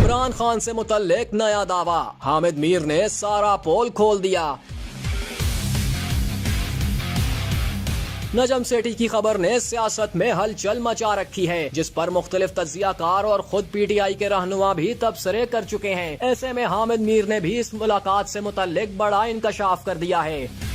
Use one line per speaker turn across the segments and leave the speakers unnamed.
इमरान खान से मुतल्लिक नया दावा, हामिद मीर ने सारा पोल खोल दिया। नजम सेठी की खबर ने सियासत में हलचल मचा रखी है, जिस पर मुख्तलिफ तज्जियाकार और खुद PTI के रहनुमा भी तबसरे कर चुके हैं। ऐसे में हामिद मीर ने भी इस मुलाकात से मुतल्लिक बड़ा इंकशाफ कर दिया है।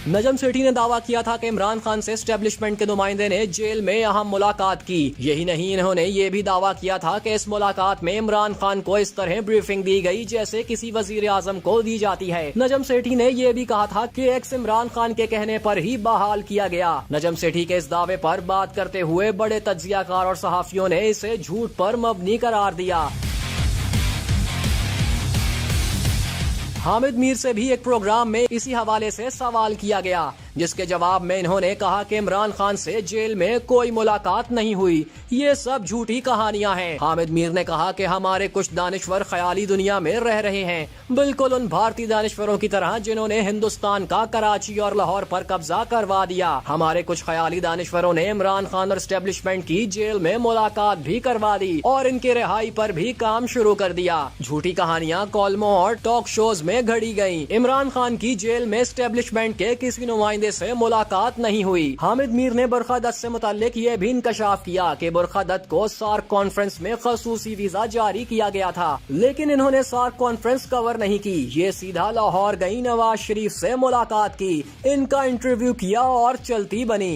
नजम सेठी ने दावा किया था कि इमरान खान से एस्टेब्लिशमेंट के नुमाइंदे ने जेल में अहम मुलाकात की। यही नहीं, इन्होंने ये भी दावा किया था कि इस मुलाकात में इमरान खान को इस तरह ब्रीफिंग दी गई जैसे किसी वजीर आजम को दी जाती है। नजम सेठी ने यह भी कहा था कि एक्स इमरान खान के कहने पर ही बहाल किया गया। नजम सेठी के इस दावे पर बात करते हुए बड़े तज्जियाकार और सहाफियों ने इसे झूठ पर मबनी करार दिया। हामिद मीर से भी एक प्रोग्राम में इसी हवाले से सवाल किया गया, जिसके जवाब में इन्होंने कहा कि इमरान खान से जेल में कोई मुलाकात नहीं हुई, ये सब झूठी कहानियां हैं। हामिद मीर ने कहा कि हमारे कुछ दानिश्वर ख्याली दुनिया में रह रहे हैं, बिल्कुल उन भारतीय दानिश्वरों की तरह जिन्होंने हिंदुस्तान का कराची और लाहौर पर कब्जा करवा दिया। हमारे कुछ ख्याली दानिश्वरों ने इमरान खान और एस्टेब्लिशमेंट की जेल में मुलाकात भी करवा दी और इनकी रिहाई पर भी काम शुरू कर दिया। झूठी कहानियां कॉलमों और टॉक शोज में घड़ी गयी। इमरान खान की जेल में एस्टेब्लिशमेंट के किसी नुमाइंदे से मुलाकात नहीं हुई। हामिद मीर ने बुरखा दत्त से मुताल्लिक ये भी इंकशाफ किया कि बुरखा दत्त को सार्क कॉन्फ्रेंस में खसूसी वीजा जारी किया गया था, लेकिन इन्होंने सार्क कॉन्फ्रेंस कवर नहीं की। ये सीधा लाहौर गई, नवाज शरीफ से मुलाकात की, इनका इंटरव्यू किया और चलती बनी।